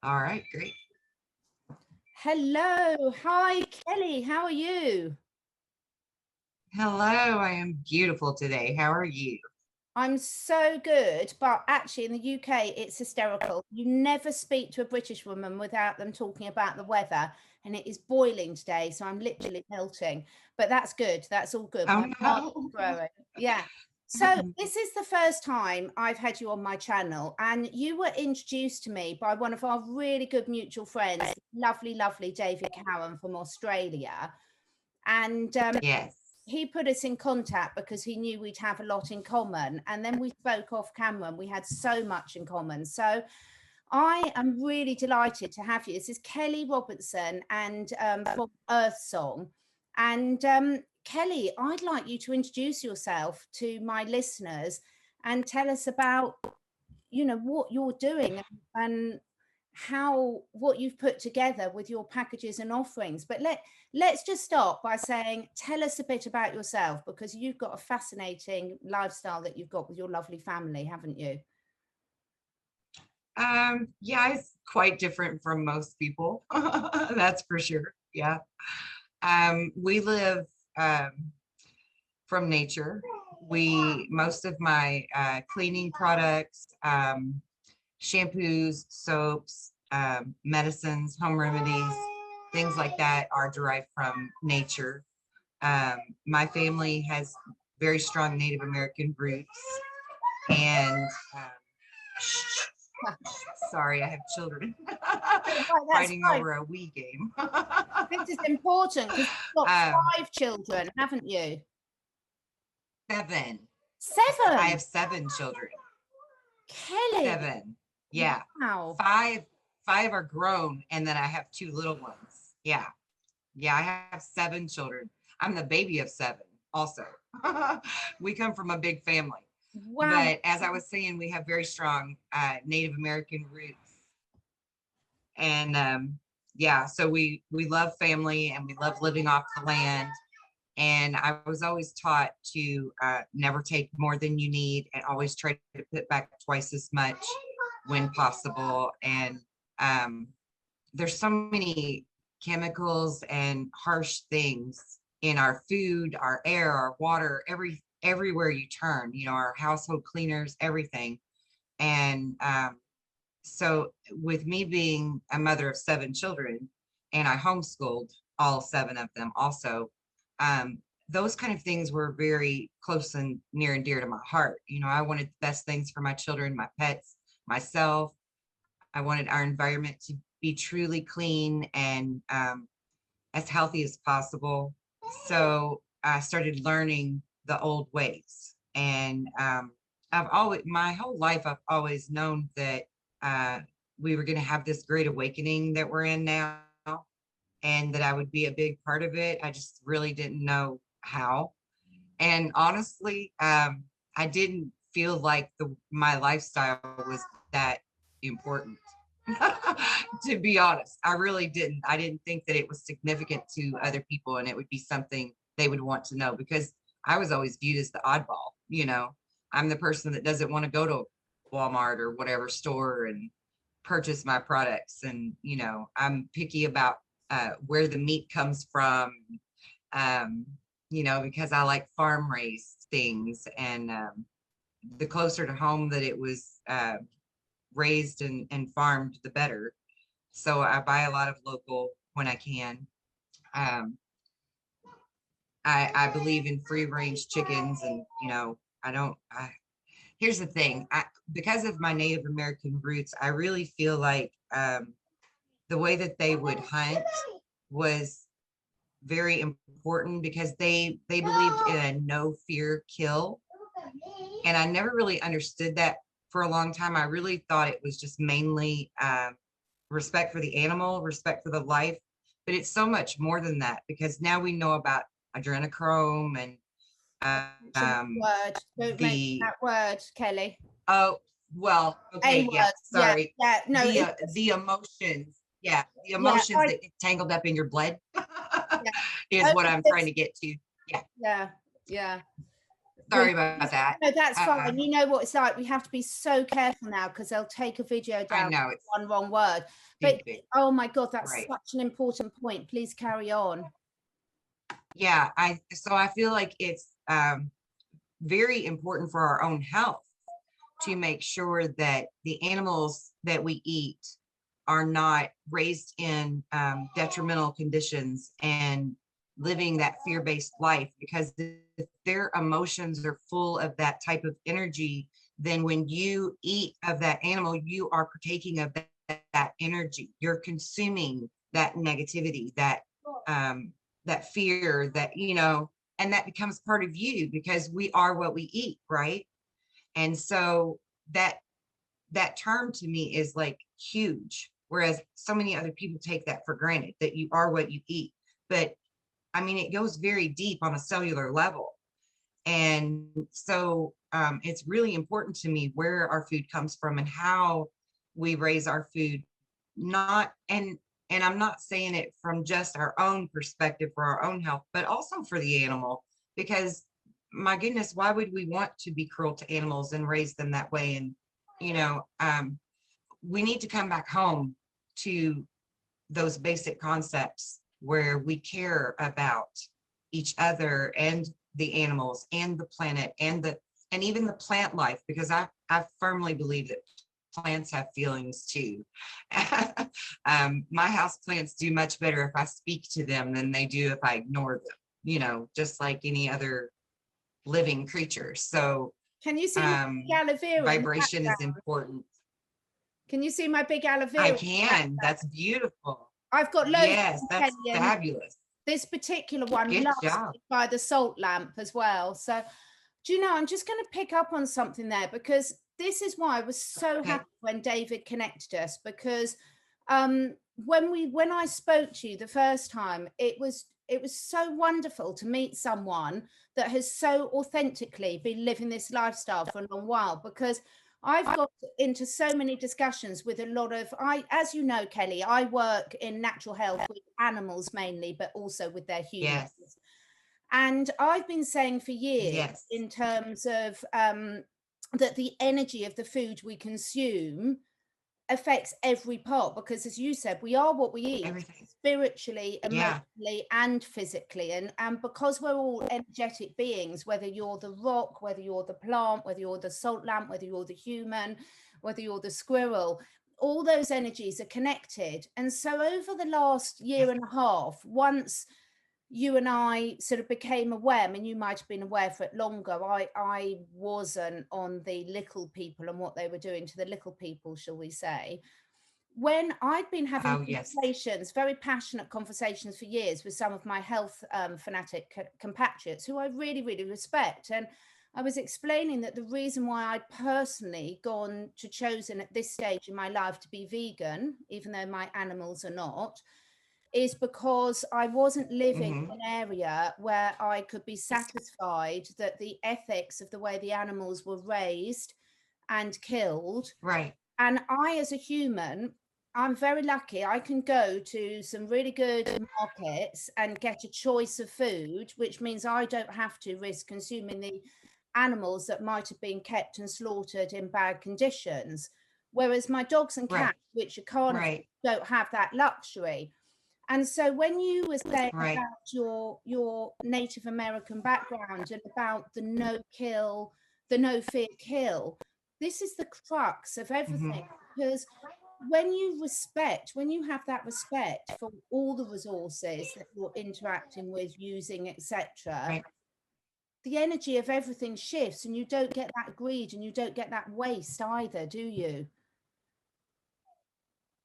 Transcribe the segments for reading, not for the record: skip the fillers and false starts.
All right, great. Hello. Hi, Kelly. How are you? Hello, I am beautiful today. How are you? I'm so good, but actually in the UK, it's hysterical. You never speak to a British woman without them talking about the weather, and it is boiling today, so I'm literally melting. But that's good. That's all good. Oh My heart is no. growing. Yeah. So this is the first time I've had you on my channel, and you were introduced to me by one of our really good mutual friends, lovely, lovely David Cowan from Australia. And Yes. he put us in contact because he knew we'd have a lot in common. And then we spoke off camera and we had so much in common. So I am really delighted to have you. This is Kelly Robertson and from Earthsong. And Kelly, I'd like you to introduce yourself to my listeners and tell us about, what you're doing and how what you've put together with your packages and offerings. But let's just start by saying, tell us a bit about yourself, because you've got a fascinating lifestyle that you've got with your lovely family, haven't you? Yeah, it's quite different from most people. That's for sure. Yeah. We live from nature. Most of my cleaning products, shampoos, soaps, medicines, home remedies, things like that are derived from nature. Um, my family has very strong Native American roots, and sorry, I have children Right, that's fighting fine. over a Wii game. This is important because you've got um, 5 children, haven't you? seven. I Seven. have 7 children. Kelly. 7. Yeah. Wow. Five. Five are grown, and then I have 2 little ones. Yeah. Yeah, I have 7 children. I'm the baby of 7 also. We come from a big family. Wow. But as I was saying, we have very strong Native American roots. And yeah, so we love family and we love living off the land. And I was always taught to never take more than you need and always try to put back twice as much when possible. And um, there's so many chemicals and harsh things in our food, our air, our water, everywhere you turn, our household cleaners, everything. And so with me being a mother of 7 children, and I homeschooled all 7 of them also, um, those kind of things were very close and near and dear to my heart. I wanted the best things for my children, my pets, myself. I wanted our environment to be truly clean and as healthy as possible. So I started learning the old ways. And my whole life, I've always known that uh, we were going to have this great awakening that we're in now, and that I would be a big part of it. I just really didn't know how. And honestly, I didn't feel like my lifestyle was that important. To be honest, I really didn't. I didn't think that it was significant to other people and it would be something they would want to know, because I was always viewed as the oddball. I'm the person that doesn't want to go to Walmart or whatever store and purchase my products. And, I'm picky about where the meat comes from, um, because I like farm raised things. And the closer to home that it was raised and farmed, the better. So I buy a lot of local when I can. Um, I believe in free range chickens, and I don't. Here's the thing: because of my Native American roots, I really feel like the way that they would hunt was very important, because they believed in a no fear kill, and I never really understood that for a long time. I really thought it was just mainly respect for the animal, respect for the life, but it's so much more than that, because now we know about adrenochrome and Mention that word. Don't mention the that word, Kelly. oh well, A okay, yeah, word. Yeah. sorry, Yeah. No, the it's just, the emotions, yeah, the yeah. emotions that get tangled up in your blood Yeah. is what Only I'm trying just, to get to. Yeah. yeah. Yeah. Well, Sorry about that. no, that's Uh, fine. You know what it's like. We have to be so careful now because they'll take a video I down know with it's one wrong word. But stupid, oh my God, that's right? such an important point. Please carry on. Yeah, so I feel like it's very important for our own health to make sure that the animals that we eat are not raised in detrimental conditions and living that fear-based life, because if their emotions are full of that type of energy, then when you eat of that animal, you are partaking of that energy. You're consuming that negativity, that fear, that, and that becomes part of you because we are what we eat, right? And so that that term to me is like huge, whereas so many other people take that for granted, that you are what you eat. But I mean, it goes very deep on a cellular level. And so it's really important to me where our food comes from and how we raise our food. Not and I'm not saying it from just our own perspective for our own health, but also for the animal, because my goodness, why would we want to be cruel to animals and raise them that way? And you know, we need to come back home to those basic concepts where we care about each other and the animals and the planet and even the plant life, because I firmly believe that plants have feelings too. My house plants do much better if I speak to them than they do if I ignore them, just like any other living creature. So Can you see my big aloe vera in the vibration is background? important. Can you see my big aloe I vera? can. That's beautiful. I've got loads Yes, of that's Kelly, and fabulous. this particular one Good loves job. by the salt lamp as well. So, do you know, I'm just going to pick up on something there, because this is why I was so Okay. happy when David connected us, because when I spoke to you the first time, it was so wonderful to meet someone that has so authentically been living this lifestyle for a long while, because I've got into so many discussions with a lot of, as you know, Kelly, I work in natural health with animals mainly, but also with their humans. Yes. And I've been saying for years, Yes. in terms of that the energy of the food we consume affects every part, because as you said, we are what we eat, Everything. spiritually, Yeah. emotionally, and physically. And because we're all energetic beings, whether you're the rock, whether you're the plant, whether you're the salt lamp, whether you're the human, whether you're the squirrel, all those energies are connected. And so over the last Yes. year and a half, once you and I sort of became aware, I mean, you might have been aware for it longer. I wasn't on the little people and what they were doing to the little people, shall we say. When I'd been having Oh, yes. conversations, very passionate conversations for years with some of my health fanatic compatriots who I really, really respect. And I was explaining that the reason why I'd personally chosen at this stage in my life to be vegan, even though my animals are not, is because I wasn't living Hmm. in an area where I could be satisfied that the ethics of the way the animals were raised and killed. Right. And I, as a human, I'm very lucky. I can go to some really good markets and get a choice of food, which means I don't have to risk consuming the animals that might have been kept and slaughtered in bad conditions. Whereas my dogs and Right. cats, which are carnivores, Right. don't have that luxury. And so when you were saying Right. about your Native American background and about the no kill, the no fear kill, this is the crux of Hmm. everything. Because when you have that respect for all the resources that you're interacting with, using, etc., Right. the energy of everything shifts, and you don't get that greed and you don't get that waste either, do you?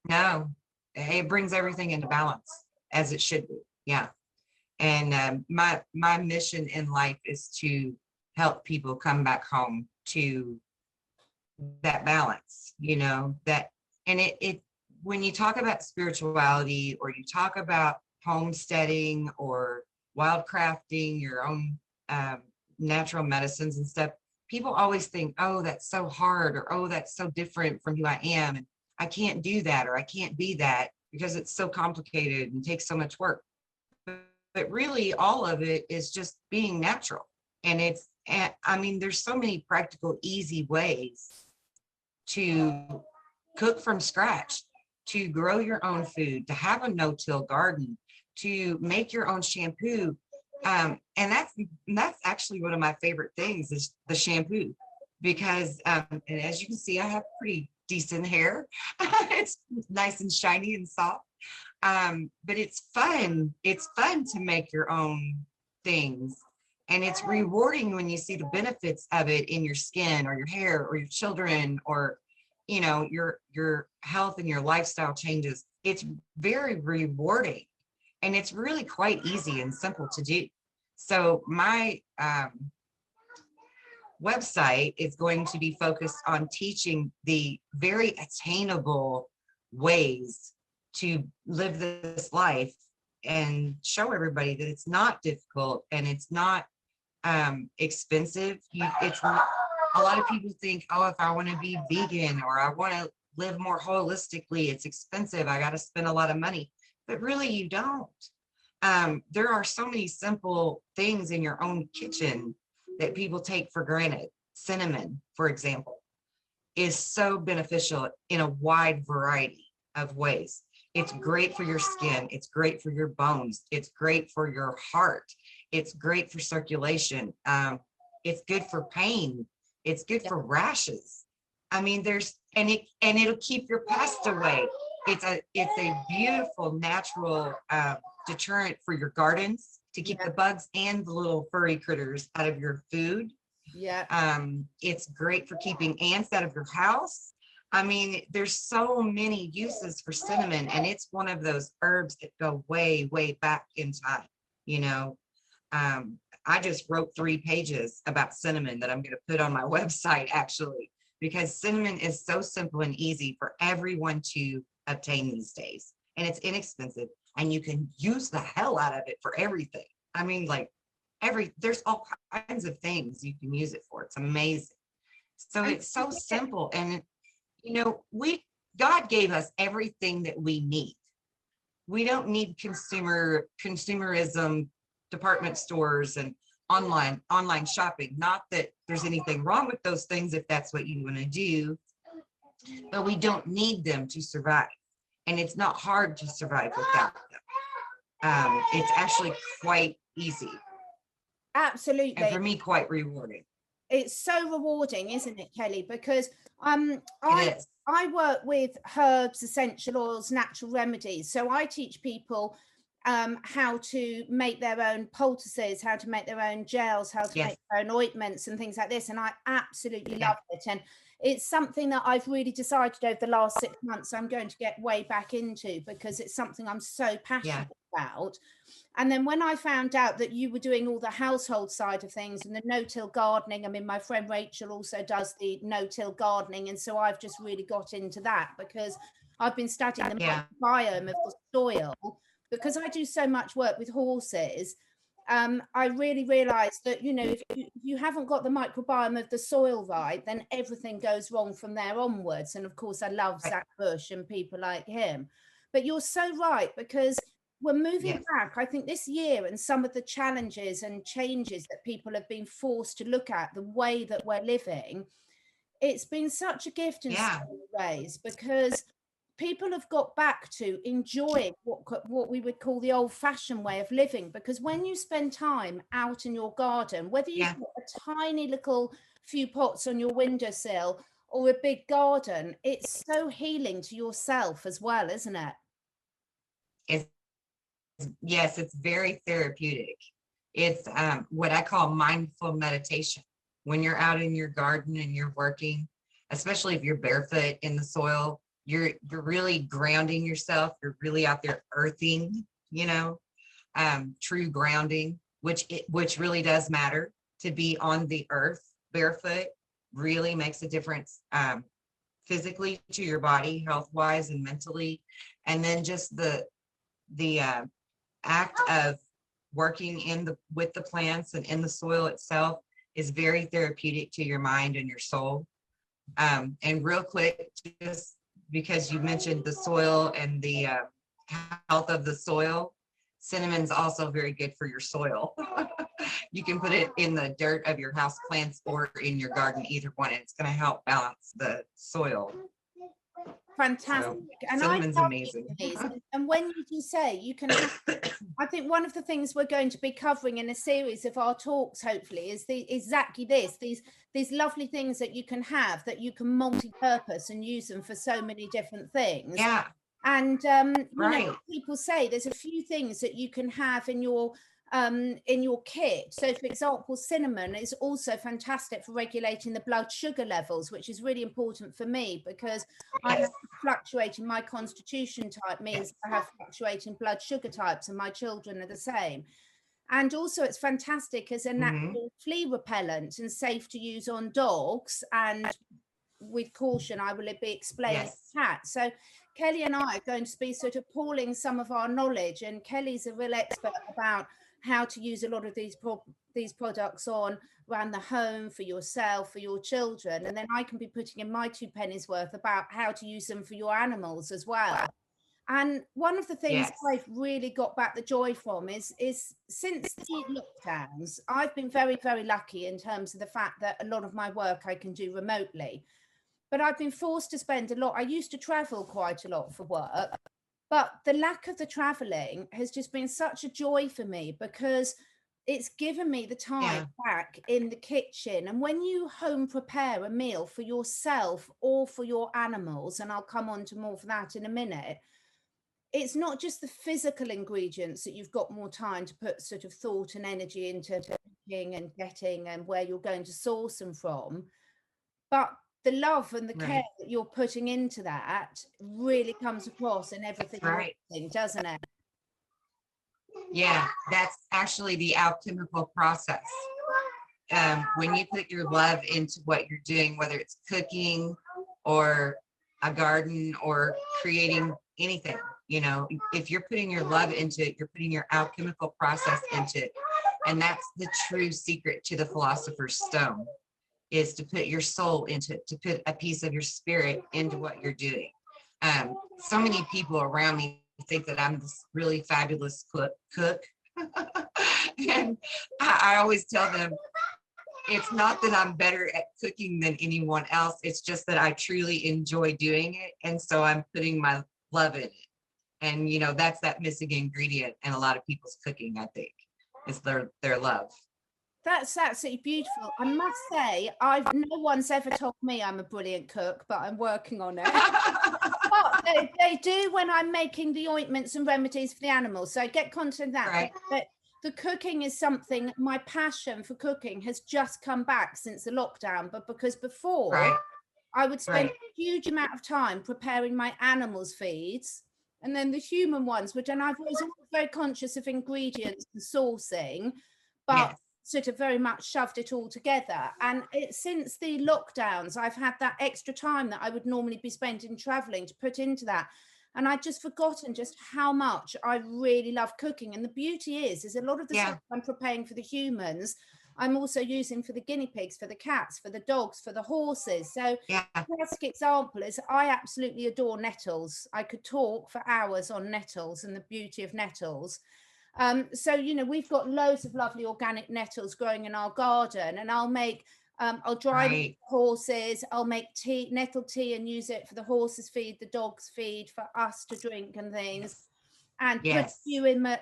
No, it brings everything into balance as it should be. Yeah. And my mission in life is to help people come back home to that balance, that, and it when you talk about spirituality, or you talk about homesteading or wildcrafting your own natural medicines and stuff, people always think, oh, that's so hard, or oh, that's so different from who I am, and I can't do that, or I can't be that because it's so complicated and takes so much work. But really all of it is just being natural, and And I mean, there's so many practical, easy ways to cook from scratch, to grow your own food, to have a no-till garden, to make your own shampoo. And that's actually one of my favorite things is the shampoo, because and as you can see, I have pretty decent hair. It's nice and shiny and soft. But it's fun. It's fun to make your own things. And it's rewarding when you see the benefits of it in your skin or your hair or your children, or your health and your lifestyle changes. It's very rewarding, and it's really quite easy and simple to do. So my website is going to be focused on teaching the very attainable ways to live this life and show everybody that it's not difficult and it's not expensive. It's not, a lot of people think, oh, if I want to be vegan or I want to live more holistically, it's expensive, I got to spend a lot of money. But really, you don't. There are so many simple things in your own kitchen that people take for granted. Cinnamon, for example, is so beneficial in a wide variety of ways. It's great for your skin. It's great for your bones. It's great for your heart. It's great for circulation. It's good for pain. It's good for rashes. I mean, it'll keep your pest away. It's a beautiful natural deterrent for your gardens to keep the bugs and the little furry critters out of your food. Yeah. It's great for keeping ants out of your house. I mean, there's so many uses for cinnamon, and it's one of those herbs that go way, way back in time. You know, I just wrote 3 pages about cinnamon that I'm going to put on my website, actually, because cinnamon is so simple and easy for everyone to obtain these days. And it's inexpensive, and you can use the hell out of it for everything. I mean, like there's all kinds of things you can use it for. It's amazing. So it's so simple. And, God gave us everything that we need. We don't need consumerism, department stores and online shopping. Not that there's anything wrong with those things if that's what you want to do, but we don't need them to survive. And it's not hard to survive without them. It's actually quite easy. Absolutely. And for me, quite rewarding. It's so rewarding, isn't it, Kelly? Because It is. I work with herbs, essential oils, natural remedies. So I teach people how to make their own poultices, how to make their own gels, how to make their own ointments and things like this. And I absolutely love it. And it's something that I've really decided over the last 6 months I'm going to get way back into, because it's something I'm so passionate about. And then when I found out that you were doing all the household side of things and the no-till gardening, I mean, my friend Rachel also does the no-till gardening. And so I've just really got into that, because I've been studying the microbiome of the soil, because I do so much work with horses. I really realized that, if you haven't got the microbiome of the soil right, then everything goes wrong from there onwards. And of course, I love Zach Bush and people like him. But you're so right, because we're moving back, I think, this year, and some of the challenges and changes that people have been forced to look at, the way that we're living, it's been such a gift in so many ways, because people have got back to enjoying what we would call the old-fashioned way of living. Because when you spend time out in your garden, whether you've got a tiny little few pots on your windowsill or a big garden, it's so healing to yourself as well, isn't it? Yes, it's very therapeutic. It's what I call mindful meditation. When you're out in your garden and you're working, especially if you're barefoot in the soil, you're really grounding yourself. You're really out there earthing, true grounding, which really does matter. To be on the earth barefoot really makes a difference physically to your body, health-wise and mentally. And then just the act of working with the plants and in the soil itself is very therapeutic to your mind and your soul. And real quick, just because you mentioned the soil and the health of the soil, cinnamon's also very good for your soil. You can put it in the dirt of your house plants or in your garden, either one, and it's going to help balance the soil. Fantastic. So, And cinnamon's I love amazing. these. And when you do say you can have, I think one of the things we're going to be covering in a series of our talks, hopefully, is exactly this, these lovely things that you can have, that you can multi-purpose and use them for so many different things. Yeah. And Right. you know, people say there's a few things that you can have in your kit. So for example, cinnamon is also fantastic for regulating the blood sugar levels, which is really important for me because I have fluctuating, my constitution type means I have fluctuating blood sugar types, and my children are the same. And also it's fantastic as a natural flea repellent and safe to use on dogs, and with caution I will be explaining cats. So Kelly and I are going to be sort of pooling some of our knowledge, and Kelly's a real expert about how to use a lot of these products on around the home for yourself, for your children, and then I can be putting in my 2 pennies worth about how to use them for your animals as well. And one of the things I've really got back the joy from is since the lockdowns, I've been very, very lucky in terms of the fact that a lot of my work I can do remotely. But I've been forced to spend a lot. I used to travel quite a lot for work, but the lack of the traveling has just been such a joy for me because it's given me the time back in the kitchen. And when you home prepare a meal for yourself or for your animals, and I'll come on to more for that in a minute, it's not just the physical ingredients that you've got more time to put sort of thought and energy into cooking and getting and where you're going to source them from, but the love and the care that you're putting into that really comes across in everything, doesn't it? Yeah, that's actually the alchemical process. When you put your love into what you're doing, whether it's cooking or a garden or creating anything, you know, if you're putting your love into it, you're putting your alchemical process into it. And that's the true secret to the Philosopher's Stone, is to put your soul into it, to put a piece of your spirit into what you're doing. So many people around me think that I'm this really fabulous cook. And I always tell them, it's not that I'm better at cooking than anyone else. It's just that I truly enjoy doing it. And so I'm putting my love in it. And, you know, that's that missing ingredient in a lot of people's cooking, I think, is their love. That's absolutely beautiful. I must say, no one's ever told me I'm a brilliant cook, but I'm working on it. But they do when I'm making the ointments and remedies for the animals. So I get content that. But the cooking is something, my passion for cooking has just come back since the lockdown. But because before, I would spend a huge amount of time preparing my animals' feeds, and then the human ones, which, and I've always been very conscious of ingredients and sourcing, but sort of very much shoved it all together. And since the lockdowns, I've had that extra time that I would normally be spending traveling to put into that. And I'd just forgotten just how much I really love cooking. And the beauty is a lot of the stuff I'm preparing for the humans, I'm also using for the guinea pigs, for the cats, for the dogs, for the horses. So a classic example is I absolutely adore nettles. I could talk for hours on nettles and the beauty of nettles. So, you know, we've got loads of lovely organic nettles growing in our garden, and I'll make, I'll dry the horses, I'll make tea, nettle tea, and use it for the horses' feed, the dogs' feed, for us to drink and things. And put a few in my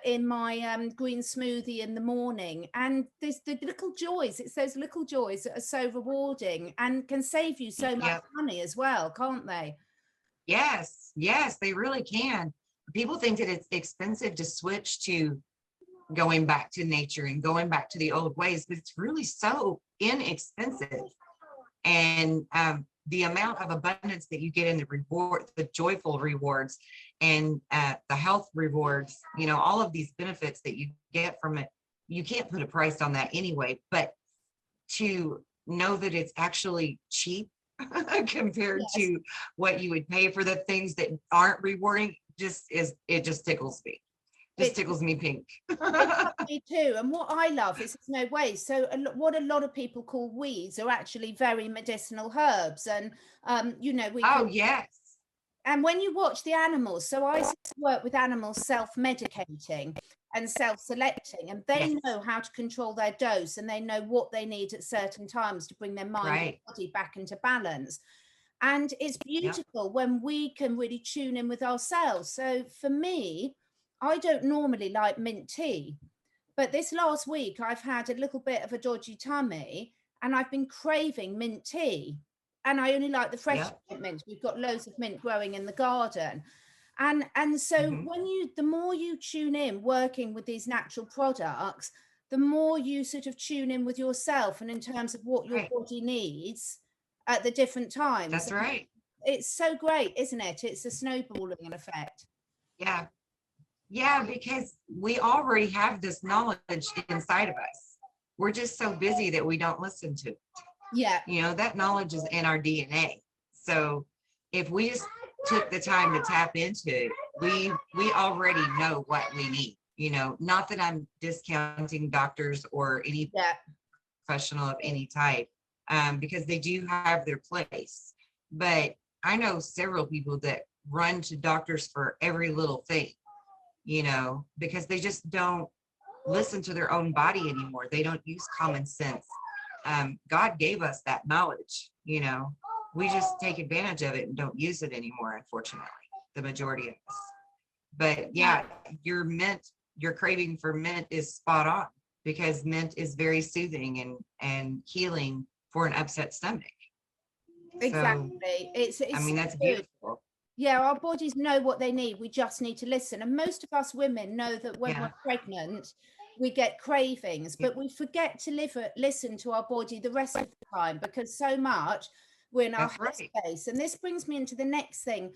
green smoothie in the morning. And there's the little joys. It's those little joys that are so rewarding and can save you so much money as well, can't they? Yes, they really can. People think that it's expensive to switch to going back to nature and going back to the old ways, but it's really so inexpensive. And the amount of abundance that you get in the reward, the joyful rewards, and the health rewards, you know, all of these benefits that you get from it, you can't put a price on that anyway. But to know that it's actually cheap compared to what you would pay for the things that aren't rewarding, it just tickles me. Just tickles me pink. Me too. And what I love is there's no waste. So what a lot of people call weeds are actually very medicinal herbs. And you know, and when you watch the animals, so I work with animals self-medicating, and self-selecting, and they Yes. know how to control their dose, and they know what they need at certain times to bring their mind and Right. body back into balance. And it's Yep. beautiful when we can really tune in with ourselves. So for me, I don't normally like mint tea, but this last week I've had a little bit of a dodgy tummy and I've been craving mint tea. And I only like the fresh Yep. mint. We've got loads of mint growing in the garden. And so Hmm. the more you tune in working with these natural products, the more you sort of tune in with yourself and in terms of what your Right. body needs at the different times. That's right. It's so great, isn't it? It's a snowballing effect. Yeah. Yeah, because we already have this knowledge inside of us. We're just so busy that we don't listen to it. Yeah. That knowledge is in our DNA. So if we just took the time to tap into it, we already know what we need. Not that I'm discounting doctors or any Yeah. professional of any type, because they do have their place. But I know several people that run to doctors for every little thing, because they just don't listen to their own body anymore. They don't use common sense. God gave us that knowledge, we just take advantage of it and don't use it anymore, unfortunately, the majority of us. But yeah, your craving for mint is spot on, because mint is very soothing and healing for an upset stomach. Exactly. So, It's I mean, that's good. beautiful. Yeah, our bodies know what they need. We just need to listen. And most of us women know that when Yeah. we're pregnant, we get cravings, Yeah. but we forget to listen to our body the rest of the time because so much we're in our That's right. headspace. And this brings me into the next thing.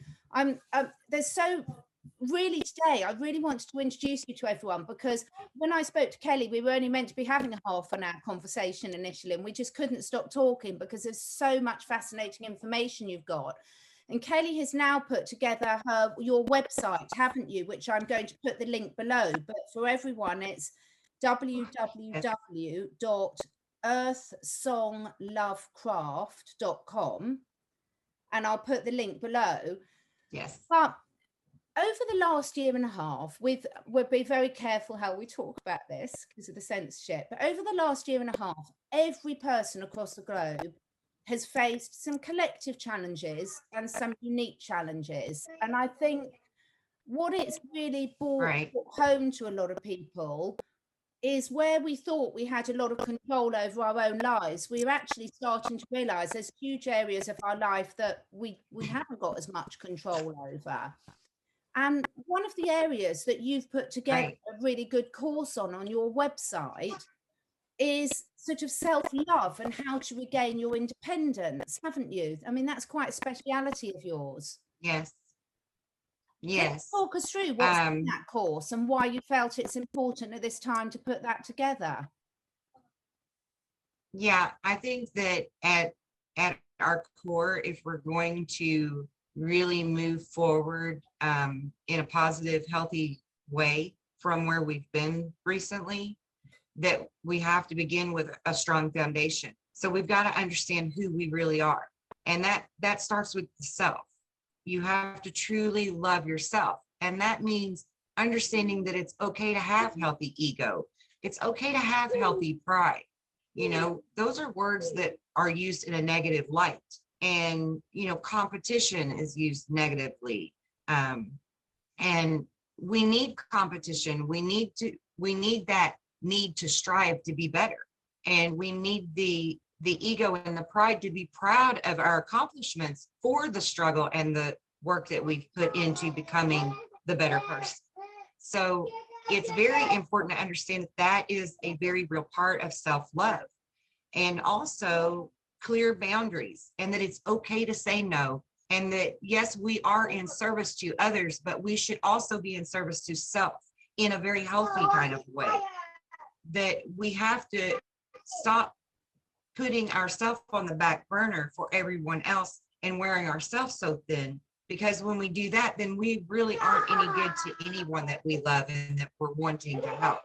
Really today, I really wanted to introduce you to everyone because when I spoke to Kelly, we were only meant to be having a half an hour conversation initially, and we just couldn't stop talking because there's so much fascinating information you've got. And Kelly has now put together your website, haven't you? Which I'm going to put the link below. But for everyone, it's www.earthsonglovecraft.com. And I'll put the link below. Yes. But over the last year and a half, we'll be very careful how we talk about this because of the censorship. But over the last year and a half, every person across the globe has faced some collective challenges and some unique challenges. And I think what it's really brought home to a lot of people is where we thought we had a lot of control over our own lives, we're actually starting to realize there's huge areas of our life that we haven't got as much control over. And one of the areas that you've put together a really good course on your website is sort of self-love and how to regain your independence, haven't you? I mean, that's quite a speciality of yours. Yes. Can you Yes. talk us through what's in that course and why you felt it's important at this time to put that together? Yeah, I think that at our core, if we're going to really move forward in a positive, healthy way from where we've been recently, that we have to begin with a strong foundation. So we've got to understand who we really are. And that starts with the self. You have to truly love yourself. And that means understanding that it's okay to have healthy ego. It's okay to have healthy pride. Those are words that are used in a negative light. And, competition is used negatively. And we need competition. We need that need to strive to be better. And we need the ego and the pride to be proud of our accomplishments for the struggle and the work that we've put into becoming the better person. So it's very important to understand that is a very real part of self-love, and also clear boundaries, and that it's okay to say no, and that yes, we are in service to others, but we should also be in service to self in a very healthy kind of way. That we have to stop putting ourselves on the back burner for everyone else and wearing ourselves so thin, because when we do that, then we really aren't any good to anyone that we love and that we're wanting to help.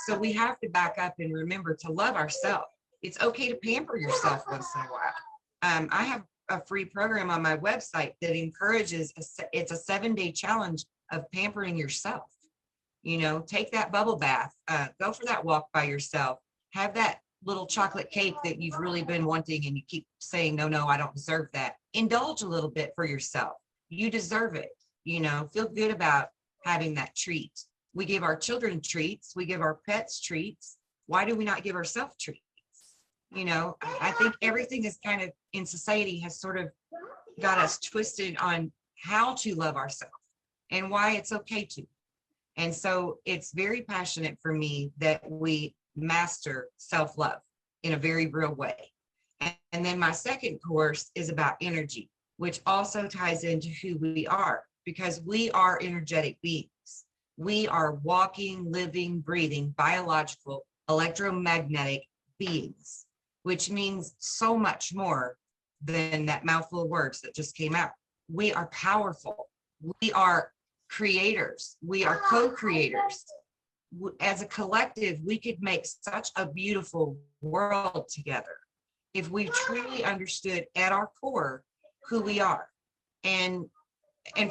So we have to back up and remember to love ourselves. It's okay to pamper yourself once in a while. I have a free program on my website that encourages, it's a 7-day challenge of pampering yourself. You know, take that bubble bath, go for that walk by yourself, have that little chocolate cake that you've really been wanting and you keep saying, no, no, I don't deserve that. Indulge a little bit for yourself. You deserve it. You know, feel good about having that treat. We give our children treats, we give our pets treats. Why do we not give ourselves treats? You know, I think everything is kind of in society has sort of got us twisted on how to love ourselves and why it's okay to. And so it's very passionate for me that we master self-love in a very real way. And then my second course is about energy, which also ties into who we are, because we are energetic beings. We are walking, living, breathing, biological, electromagnetic beings, which means so much more than that mouthful of words that just came out. We are powerful. We are creators. We are co-creators. As a collective, we could make such a beautiful world together if we truly understood at our core who we are. And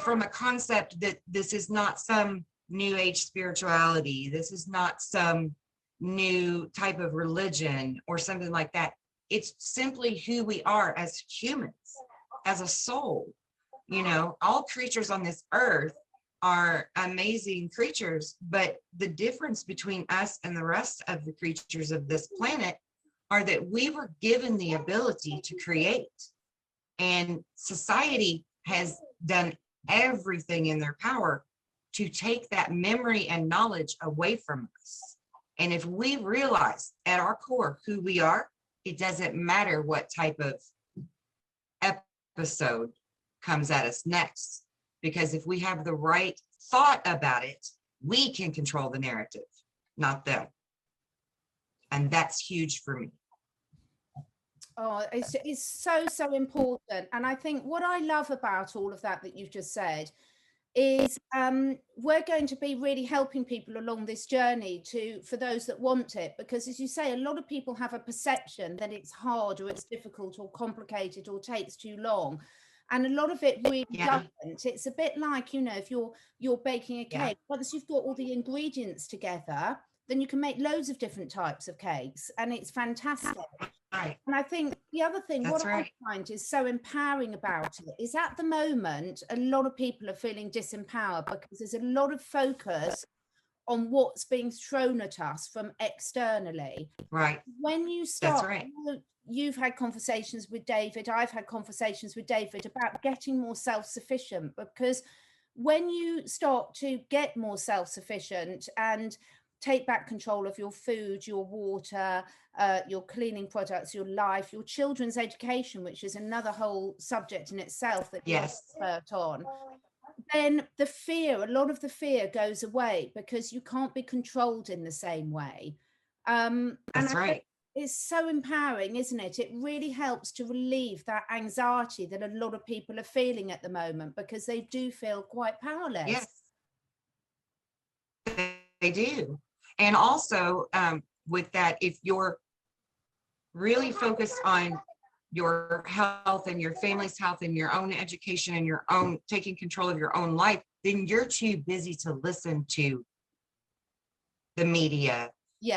from a concept that this is not some new age spirituality, this is not some new type of religion or something like that. It's simply who we are as humans, as a soul. You know, all creatures on this earth are amazing creatures, but the difference between us and the rest of the creatures of this planet are that we were given the ability to create, and society has done everything in their power to take that memory and knowledge away from us. And if we realize at our core who we are, it doesn't matter what type of episode comes at us next. Because if we have the right thought about it, we can control the narrative, not them. And that's huge for me. Oh, it's so important. And I think what I love about all of that you've just said is we're going to be really helping people along this journey for those that want it, because as you say, a lot of people have a perception that it's hard or it's difficult or complicated or takes too long. And a lot of it really doesn't. It's a bit like, you know, if you're baking a cake, once you've got all the ingredients together, then you can make loads of different types of cakes, and it's fantastic. Right. And I think the other thing, I find is so empowering about it is at the moment, a lot of people are feeling disempowered because there's a lot of focus on what's being thrown at us from externally. Right. When you start, you've had conversations with David, I've had conversations with David about getting more self-sufficient, because when you start to get more self-sufficient and take back control of your food, your water, your cleaning products, your life, your children's education, which is another whole subject in itself that you're expert on, then a lot of the fear goes away because you can't be controlled in the same way. That's right. It's so empowering, isn't it? It really helps to relieve that anxiety that a lot of people are feeling at the moment, because they do feel quite powerless. Yes, they do. And also with that, if you're really focused on your health and your family's health and your own education and your own taking control of your own life, then you're too busy to listen to the media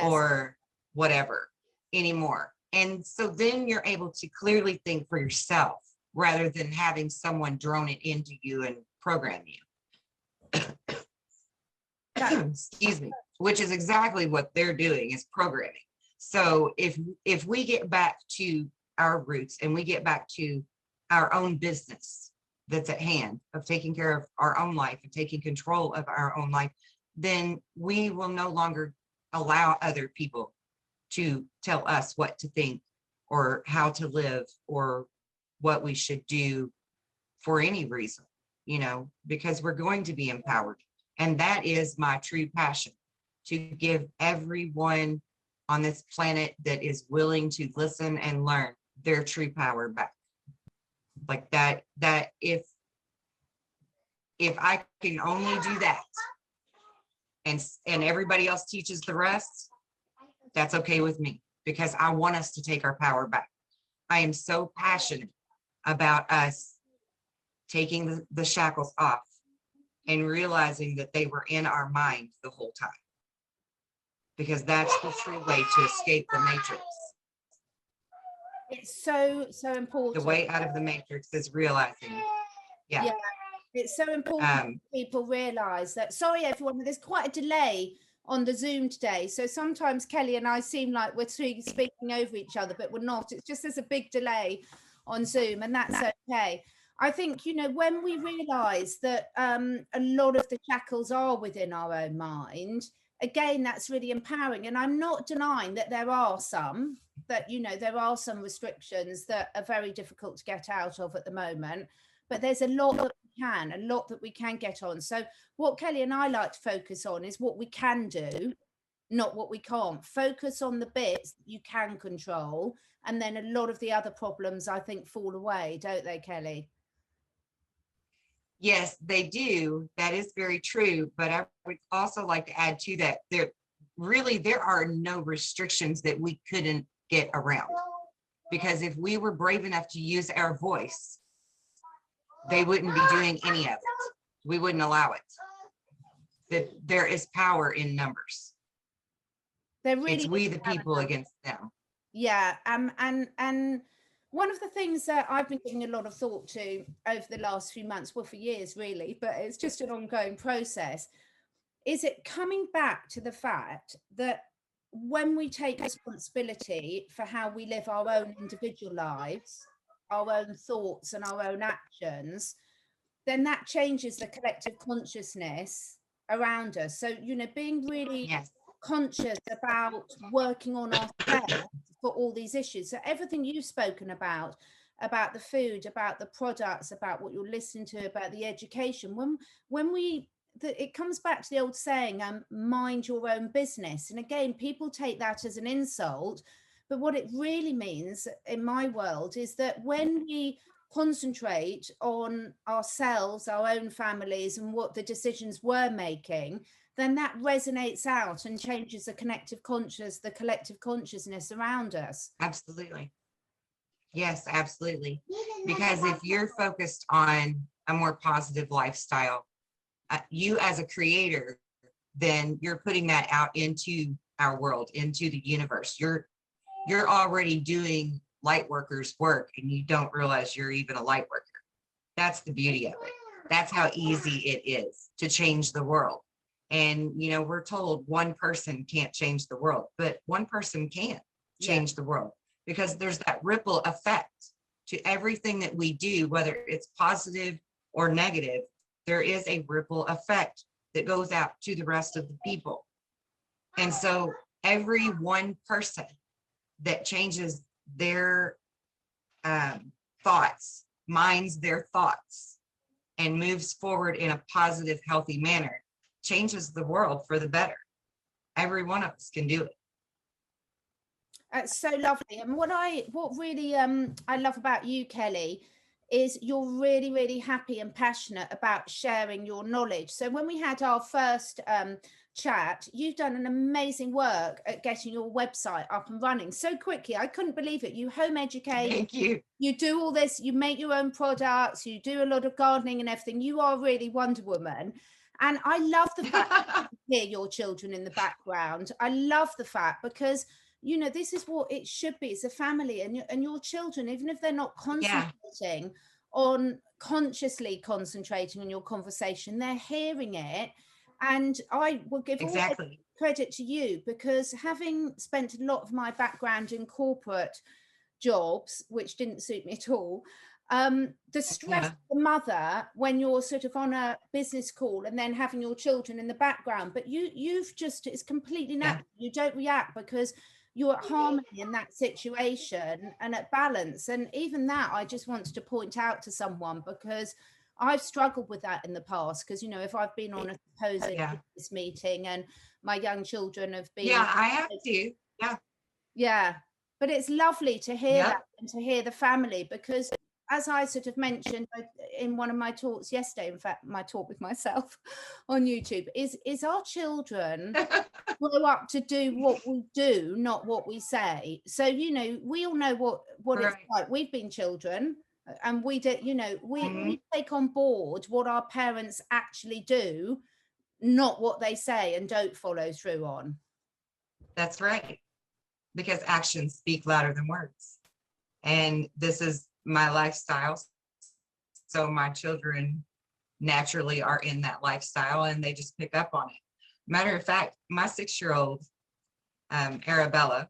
or whatever anymore. And so then you're able to clearly think for yourself rather than having someone drone it into you and program you. Excuse me, which is exactly what they're doing, is programming. So if we get back to our roots and we get back to our own business that's at hand of taking care of our own life and taking control of our own life, then we will no longer allow other people to tell us what to think or how to live or what we should do for any reason, you know, because we're going to be empowered. And that is my true passion, to give everyone on this planet that is willing to listen and learn their true power back. Like that if I can only do that and everybody else teaches the rest, that's okay with me, because I want us to take our power back. I am so passionate about us taking the shackles off and realizing that they were in our mind the whole time. Because that's the true way to escape the matrix. It's so The important. way out of the matrix is realizing. Yeah. It's so important people realize that. Sorry, everyone, there's quite a delay on the Zoom today. So sometimes Kelly and I seem like we're speaking over each other, but we're not. It's just there's a big delay on Zoom, and that's okay. I think, you know, when we realize that a lot of the shackles are within our own mind, again, that's really empowering. And I'm not denying that there are some, that, you know, there are some restrictions that are very difficult to get out of at the moment, but there's a lot that we can get on. So what Kelly and I like to focus on is what we can do, not what we can't. Focus on the bits that you can control, and then a lot of the other problems, I think, fall away, don't they, Kelly? Yes, they do. That is very true. But I would also like to add to that, there are no restrictions that we couldn't get around. Because if we were brave enough to use our voice, they wouldn't be doing any of it. We wouldn't allow it. That there is power in numbers. It's we the people against them. Yeah, and one of the things that I've been giving a lot of thought to over the last few months, well, for years really, but it's just an ongoing process, is it coming back to the fact that when we take responsibility for how we live our own individual lives, our own thoughts and our own actions, then that changes the collective consciousness around us. So, you know, being really conscious about working on ourselves for all these issues. So everything you've spoken about the food, about the products, about what you're listening to, about the education, when we it comes back to the old saying, mind your own business. And again, people take that as an insult, but what it really means in my world is that when we concentrate on ourselves, our own families, and what the decisions we're making, then that resonates out and changes the collective consciousness around us. Absolutely. Yes, absolutely. Because if you're focused on a more positive lifestyle, you as a creator, then you're putting that out into our world, into the universe. You're already doing light workers work, and you don't realize you're even a light worker. That's the beauty of it. That's how easy it is to change the world. And, you know, we're told one person can't change the world, but one person can change the world, because there's that ripple effect to everything that we do, whether it's positive or negative. There is a ripple effect that goes out to the rest of the people. And so every one person that changes their thoughts, minds their thoughts, and moves forward in a positive, healthy manner, changes the world for the better. Every one of us can do it. That's so lovely. And what really I love about you, Kelly, is you're really, really happy and passionate about sharing your knowledge. So when we had our first chat, you've done an amazing work at getting your website up and running so quickly. I couldn't believe it. You home educate. Thank you. You do all this, you make your own products, you do a lot of gardening and everything. You are really Wonder Woman. And I love the fact that you hear your children in the background. I love the fact, because you know, this is what it should be. It's a family, and your children, even if they're not concentrating on consciously concentrating on your conversation, they're hearing it. And I will give all credit to you, because having spent a lot of my background in corporate jobs, which didn't suit me at all, the stress of the mother when you're sort of on a business call and then having your children in the background, but you've just, it's completely natural. You don't react because you're at harmony in that situation and at balance. And even that, I just wanted to point out to someone, because I've struggled with that in the past. Because, you know, if I've been on a supposed business meeting and my young children have been, I have to, but it's lovely to hear that, and to hear the family, because as I sort of mentioned in one of my talks yesterday, in fact, my talk with myself on YouTube, is our children grow up to do what we do, not what we say. So, you know, we all know what it's like. We've been children, And we do, you know, we take on board what our parents actually do, not what they say and don't follow through on. That's right. Because actions speak louder than words. And this is my lifestyle. So my children naturally are in that lifestyle and they just pick up on it. Matter of fact, my 6-year-old, Arabella,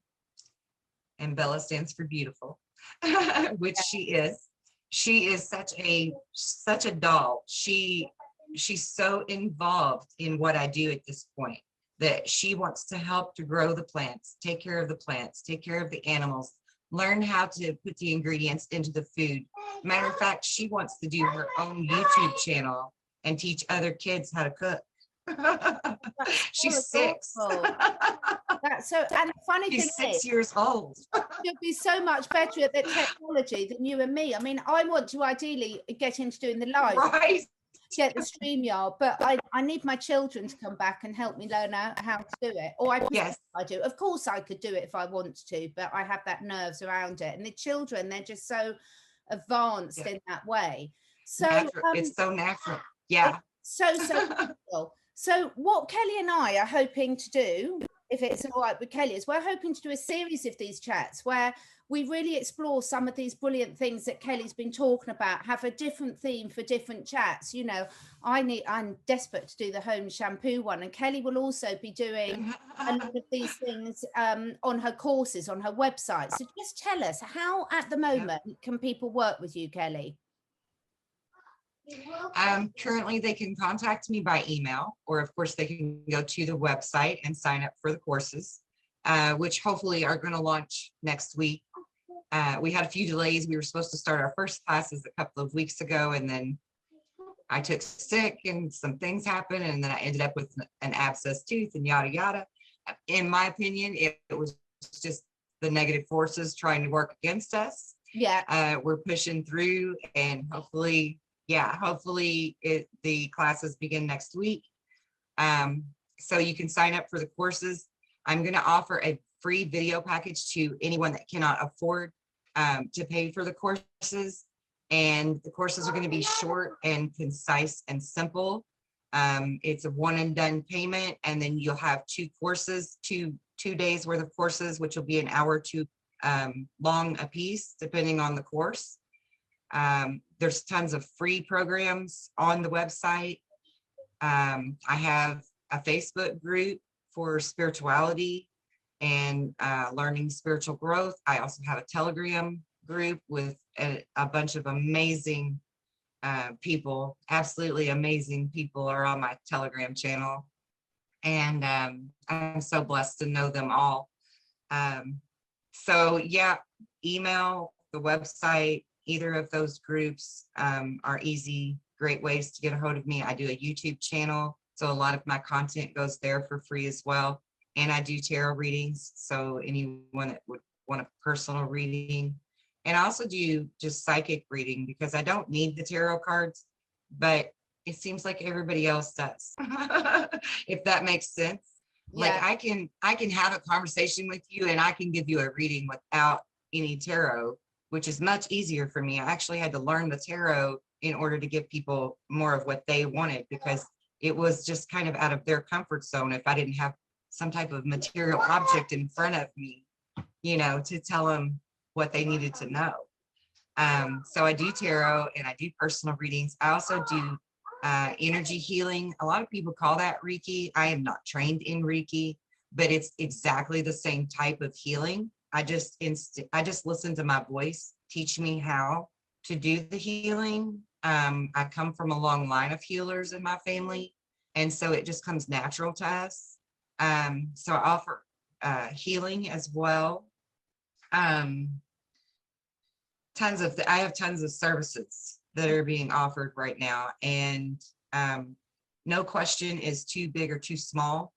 and Bella stands for beautiful, which she is such a doll. She's so involved in what I do at this point that she wants to help to grow the plants, take care of the plants, take care of the animals, learn how to put the ingredients into the food. Matter of fact, she wants to do her own YouTube channel and teach other kids how to cook. She's 6. That's so, and the funny She's thing 6 years old. She'll be so much better at the technology than you and me. I mean, I want to ideally get into doing the live, right? Get the StreamYard, but I need my children to come back and help me learn how to do it. Or I do. Of course, I could do it if I want to, but I have that nerves around it. And the children, they're just so advanced in that way. So it's so natural. Yeah. So cool. So what Kelly and I are hoping to do, if it's all right with Kelly, is we're hoping to do a series of these chats where we really explore some of these brilliant things that Kelly's been talking about, have a different theme for different chats. You know, I'm desperate to do the home shampoo one, and Kelly will also be doing a lot of these things on her courses, on her website. So just tell us, how at the moment can people work with you, Kelly? Currently they can contact me by email, or of course they can go to the website and sign up for the courses, which hopefully are going to launch next week. We had a few delays. We were supposed to start our first classes a couple of weeks ago, and then I took sick and some things happened, and then I ended up with an abscessed tooth and yada yada. In my opinion, it was just the negative forces trying to work against us. We're pushing through, and hopefully the classes begin next week. So you can sign up for the courses. I'm going to offer a free video package to anyone that cannot afford to pay for the courses. And the courses are going to be short and concise and simple. It's a one and done payment. And then you'll have 2 courses, two days worth of courses, which will be an hour or 2 long a piece, depending on the course. There's tons of free programs on the website. I have a Facebook group for spirituality and learning spiritual growth. I also have a Telegram group with a bunch of amazing people, absolutely amazing people are on my Telegram channel. And I'm so blessed to know them all. So yeah, email, the website, either of those groups are easy, great ways to get a hold of me. I do a YouTube channel, so a lot of my content goes there for free as well. And I do tarot readings, so anyone that would want a personal reading. And I also do just psychic reading, because I don't need the tarot cards, but it seems like everybody else does, if that makes sense. Like I can have a conversation with you and I can give you a reading without any tarot, which is much easier for me. I actually had to learn the tarot in order to give people more of what they wanted, because it was just kind of out of their comfort zone if I didn't have some type of material object in front of me, you know, to tell them what they needed to know. So I do tarot and I do personal readings. I also do energy healing. A lot of people call that Reiki. I am not trained in Reiki, but it's exactly the same type of healing. I just listen to my voice teach me how to do the healing. I come from a long line of healers in my family, and so it just comes natural to us. So I offer healing as well. I have tons of services that are being offered right now, and no question is too big or too small.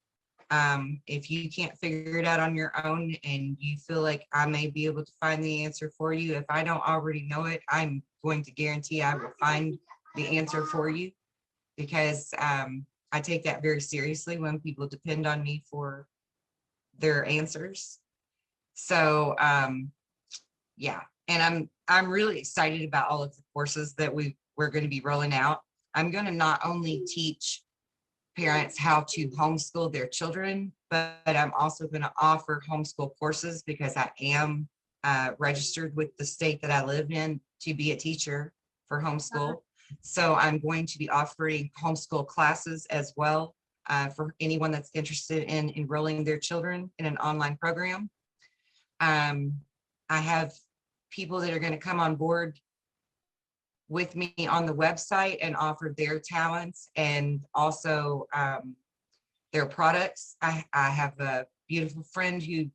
If you can't figure it out on your own and you feel like I may be able to find the answer for you, if I don't already know it, I'm going to guarantee I will find the answer for you, because I take that very seriously when people depend on me for their answers. So yeah, and I'm really excited about all of the courses that we're going to be rolling out. I'm going to not only teach parents how to homeschool their children, but I'm also going to offer homeschool courses because I am registered with the state that I live in to be a teacher for homeschool. So I'm going to be offering homeschool classes as well for anyone that's interested in enrolling their children in an online program. I have people that are going to come on board with me on the website and offer their talents and also their products. I have a beautiful friend who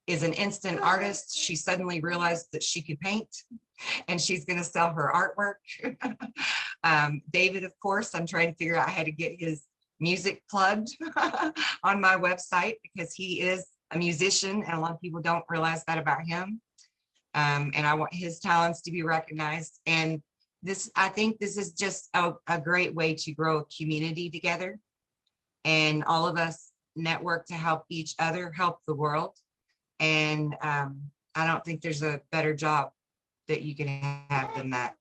is an instant artist. She suddenly realized that she could paint and she's going to sell her artwork. David, of course, I'm trying to figure out how to get his music plugged on my website because he is a musician and a lot of people don't realize that about him. And I want his talents to be recognized. And I think this is just a great way to grow a community together and all of us network to help each other, help the world. And I don't think there's a better job that you can have than that.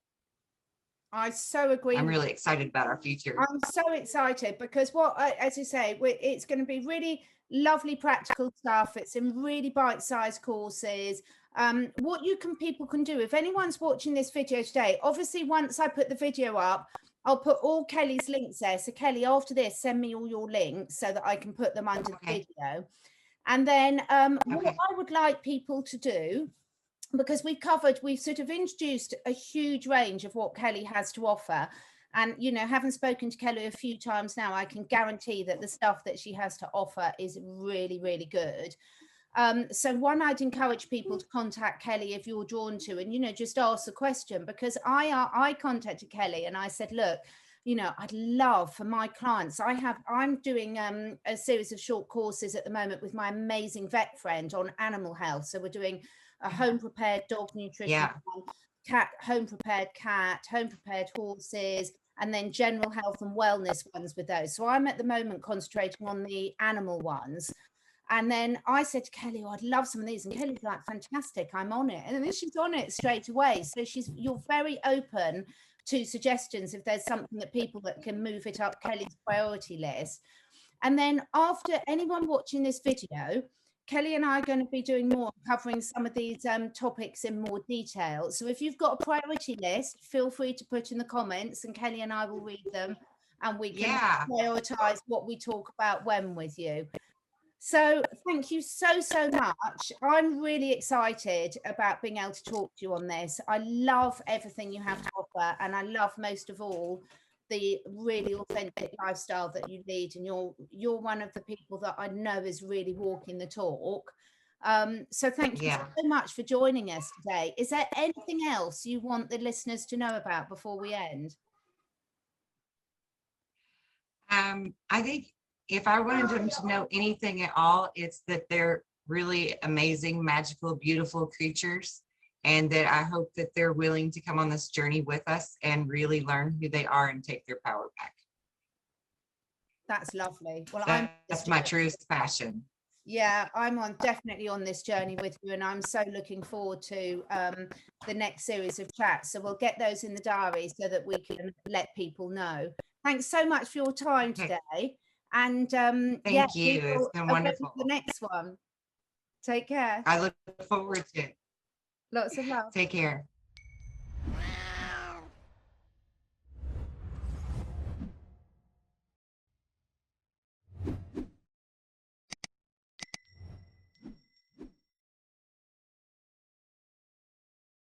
I so agree. I'm really excited about our future. I'm so excited because as you say, it's going to be really lovely practical stuff. It's in really bite-sized courses. What people can do, if anyone's watching this video today, obviously once I put the video up, I'll put all Kelly's links there. So Kelly, after this, send me all your links so that I can put them under the video. And then what I would like people to do, because we've sort of introduced a huge range of what Kelly has to offer. And, you know, having spoken to Kelly a few times now, I can guarantee that the stuff that she has to offer is really, really good. So one, I'd encourage people to contact Kelly if you're drawn to, and, you know, just ask the question, because I contacted Kelly and I said, look, you know, I'd love for my clients. I'm doing a series of short courses at the moment with my amazing vet friend on animal health. So we're doing a home prepared dog nutrition, home prepared cat, home prepared horses, and then general health and wellness ones with those. So I'm at the moment concentrating on the animal ones. And then I said to Kelly, oh, I'd love some of these. And Kelly's like, fantastic, I'm on it. And then she's on it straight away. So you're very open to suggestions if there's something that people that can move it up Kelly's priority list. And then after anyone watching this video, Kelly and I are going to be doing more, covering some of these topics in more detail. So if you've got a priority list, feel free to put in the comments and Kelly and I will read them and we can prioritize what we talk about when with you. So thank you so much. I'm really excited about being able to talk to you on this. I love everything you have to offer, and I love most of all the really authentic lifestyle that you lead, and you're one of the people that I know is really walking the talk. So thank you so much for joining us today. Is there anything else you want the listeners to know about before we end? I think if I wanted them to know anything at all, it's that they're really amazing, magical, beautiful creatures, and that I hope that they're willing to come on this journey with us and really learn who they are and take their power back. That's lovely. Well, that's my truest passion. Yeah, definitely on this journey with you, and I'm so looking forward to the next series of chats. So we'll get those in the diary so that we can let people know. Thanks so much for your time today. And thank you. It's been wonderful. The next one. Take care. I look forward to it. Lots of love. Take care.